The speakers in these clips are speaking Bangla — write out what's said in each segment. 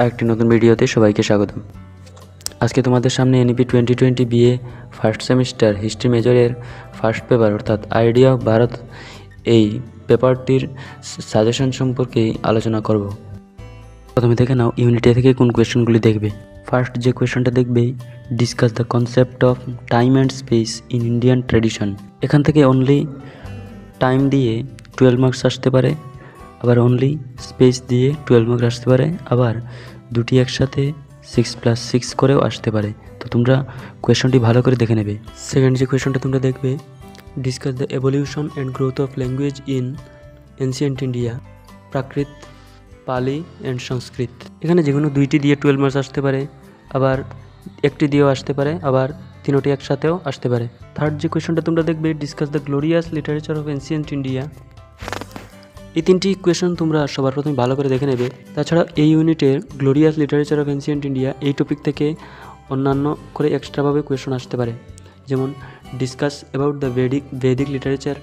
একটি নতুন ভিডিওতে সবাইকে স্বাগতম। আজকে তোমাদের সামনে NEP 2020 BA first semester history মেজরের ফার্স্ট পেপার অর্থাৎ আইডিয়া অফ ভারত এই পেপারটির সাজেশন সম্পর্কে আলোচনা করব। প্রথমে দেখে নাও ইউনিট এ থেকে কোন কোয়েশ্চেনগুলি দেখবে। ফার্স্ট যে কোয়েশ্চেনটা দেখবে, discuss the concept of time and space in Indian tradition. এখান থেকে অনলি টাইম দিয়ে 12 মার্কস আসতে পারে, আবার অনলি স্পেস দিয়ে 12 মার্কস আসতে পারে, আবার দুটি একসাথে 6+6 করেও আসতে পারে। তো তোমরা কোয়েশনটি ভালো করে দেখে নেবে। সেকেন্ড যে কোয়েশনটা তোমরা দেখবে, discuss the evolution and growth of language in ancient India, Prakrit, Pali and সংস্কৃত। এখানে যে কোনো দুইটি দিয়ে 12 মার্কস আসতে পারে, আবার একটি দিয়েও আসতে পারে, আবার তিনোটি একসাথেও আসতে পারে। থার্ড যে কোয়েশনটা তোমরা দেখবে, discuss the glorious literature of ancient India. এই তিনটি কোয়েশন তোমরা সবার প্রথমে ভালো করে দেখে নেবে। তাছাড়া এই ইউনিটের glorious literature of ancient India এই টপিক থেকে অন্যান্য করে এক্সট্রাভাবে কোয়েশন আসতে পারে, যেমন discuss about the Vedic literature,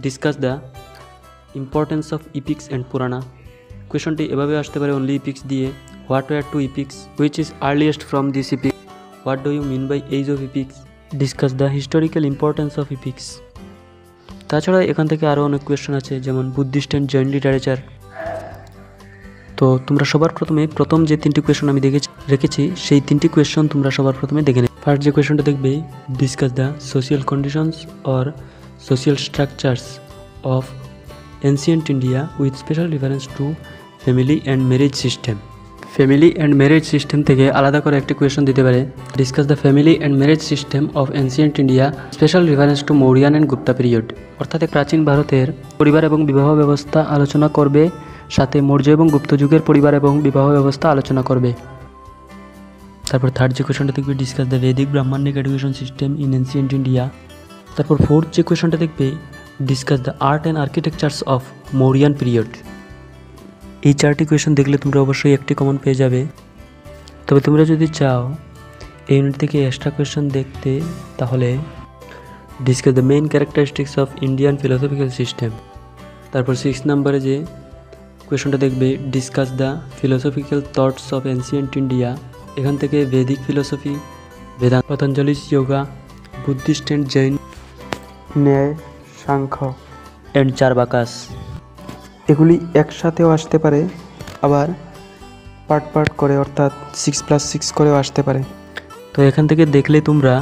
discuss the importance of epics and Purana. কোয়েশনটি এভাবে আসতে পারে অনলি ইপিক্স দিয়ে, what were two epics, which is earliest from this epics, what do you mean by age of epics, discuss the historical importance of epics. তাছাড়া এখান থেকে আরও অনেক কোয়েশ্চেন আছে, যেমন বুদ্ধিস্ট অ্যান্ড জৈন লিটারেচার। তো তোমরা সবার প্রথমে প্রথম যে তিনটি কোয়েশ্চন আমি রেখেছি সেই তিনটি কোয়েশ্চন তোমরা সবার প্রথমে দেখে নেবে। ফার্স্ট যে কোয়েশ্চনটা দেখবে, discuss the social conditions or social structures of ancient India with special reference two family and marriage system. Family and marriage system থেকে আলাদা করে একটি কোয়েশ্চন দিতে পারে, discuss the family and marriage system of ancient India special reference two Mauryan and Gupta period. অর্থাৎ প্রাচীন ভারতের পরিবার এবং বিবাহ ব্যবস্থা আলোচনা করবে, সাথে মৌর্য এবং গুপ্ত যুগের পরিবার এবং বিবাহ ব্যবস্থা আলোচনা করবে। তারপর থার্ড যে কোয়েশ্চনটা দেখবে, discuss the Vedic ব্রাহ্মণিক education system in ancient India. তারপর ফোর্থ যে কোয়েশ্চনটা দেখবে, discuss the art and আর্কিটেকচার্স of Mauryan period. এই চারটি কোয়েশ্চন দেখলে তোমরা অবশ্যই একটি কমন পেয়ে যাবে। তবে তোমরা যদি চাও এই ইউনিট থেকে এক্সট্রা কোয়েশ্চন দেখতে, তাহলে discuss the main characteristics of Indian philosophical system. তারপর 6 নম্বরে যে কোয়েশ্চনটা দেখবে, discuss the philosophical thoughts of ancient India. এখান থেকে Vedic philosophy, Vedanta, Patanjali's yoga, Buddhist and Jain, Nyaya, Sankhya and চারবাকাস, এগুলি একসাথেও আসতে পারে, আবার পার্ট করে অর্থাৎ 6+6 করেও আসতে পারে। তো এখান থেকে দেখলে তোমরা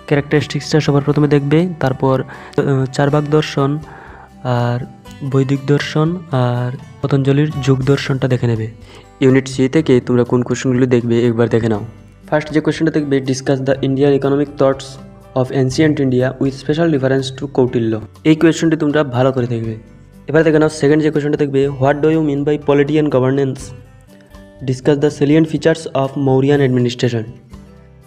ক্যারেক্টারিস্টিক্সটা সবার প্রথমে দেখবে, তারপর চারবাক দর্শন আর বৈদিক দর্শন আর পতঞ্জলির যুগ দর্শনটা দেখে নেবে। ইউনিট সি থেকে তোমরা কোন কোয়েশ্চনগুলি দেখবে একবার দেখে নাও। ফার্স্ট যে কোয়েশ্চনটা দেখবে, discuss the Indian economic thoughts of ancient India with special reference two Kautilya. এই কোয়েশ্চনটি তোমরা ভালো করে দেখবে। এবার দেখে নাও সেকেন্ড যে কোয়েশ্চনটা দেখবে, what do you mean by polity and governance, discuss the salient features of Mauryan administration.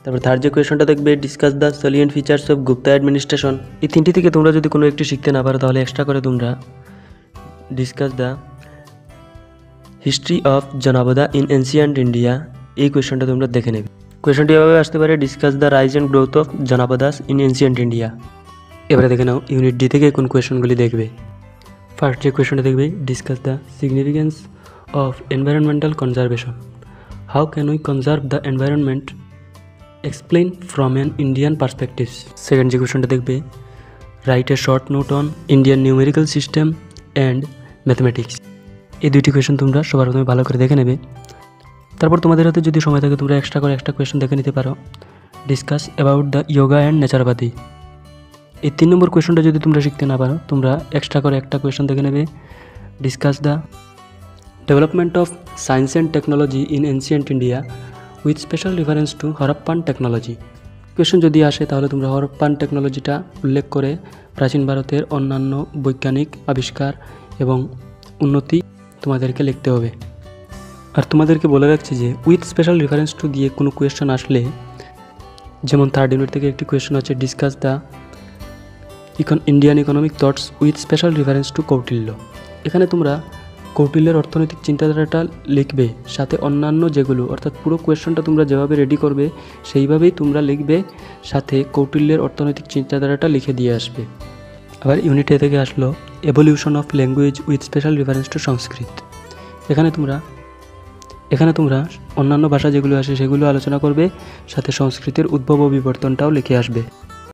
তারপর থার্ড যে কোয়েশ্চনটা দেখবে, discuss the salient features of Gupta administration. এই তিনটি থেকে তোমরা যদি কোনো একটি শিখতে না পারো, তাহলে এক্সট্রা করে তোমরা discuss the history of Janapada in ancient India, এই কোয়েশ্চনটা তোমরা দেখে নেবে। কোয়েশ্চনটি এভাবে আসতে পারে, discuss the rise and growth of Janapadas in ancient India. এবারে দেখে নাও ইউনিট ডি থেকে কোন কোয়েশ্চনগুলি দেখবে। ফার্স্ট যে কোয়েশ্চনটা দেখবে, discuss the significance of environmental conservation, how can we conserve the environment, explain from an Indian perspectives. Second যে কোয়েশ্চনটা দেখবে, write a short note on Indian numerical system and mathematics. এই দুইটি কোয়েশ্চন তোমরা সবার প্রথমে ভালো করে দেখে নেবে। তারপর তোমাদের হাতে যদি সময় থাকে তোমরা এক্সট্রা করে একটা কোয়েশ্চন দেখে নিতে পারো, discuss about the yoga and নেচারবাদী। এই 3 নম্বর কোয়েশ্চনটা যদি তোমরা শিখতে না পারো, তোমরা এক্সট্রা করে একটা কোয়েশ্চন দেখে নেবে, discuss the development of science and technology in ancient India with special reference two Harappan technology. Question যদি আসে তাহলে তোমরা হরপ্পান টেকনোলজিটা উল্লেখ করে প্রাচীন ভারতের অন্যান্য বৈজ্ঞানিক আবিষ্কার এবং উন্নতি তোমাদেরকে লিখতে হবে। আর তোমাদেরকে বলে রাখছি যে উইথ স্পেশাল রেফারেন্স টু দিয়ে কোনো কোয়েশ্চন আসলে, যেমন থার্ড ইউনিট থেকে একটি কোয়েশ্চন আছে, discuss the Indian economic thoughts with special reference two Kautilya. এখানে তোমরা কৌটিল্যের অর্থনৈতিক চিন্তাধারাটা লিখবে, সাথে অন্যান্য যেগুলো, অর্থাৎ পুরো কোয়েশ্চনটা তোমরা যেভাবে রেডি করবে সেইভাবেই তোমরা লিখবে, সাথে কৌটিল্যের অর্থনৈতিক চিন্তাধারাটা লিখে দিয়ে আসবে। আবার ইউনিট এ থেকে আসলো evolution of language with special reference to Sanskrit. এখানে তোমরা এখানে তোমরা অন্যান্য ভাষা যেগুলো আসে সেগুলো আলোচনা করবে, সাথে সংস্কৃতির উদ্ভব ও বিবর্তনটাও লিখে আসবে।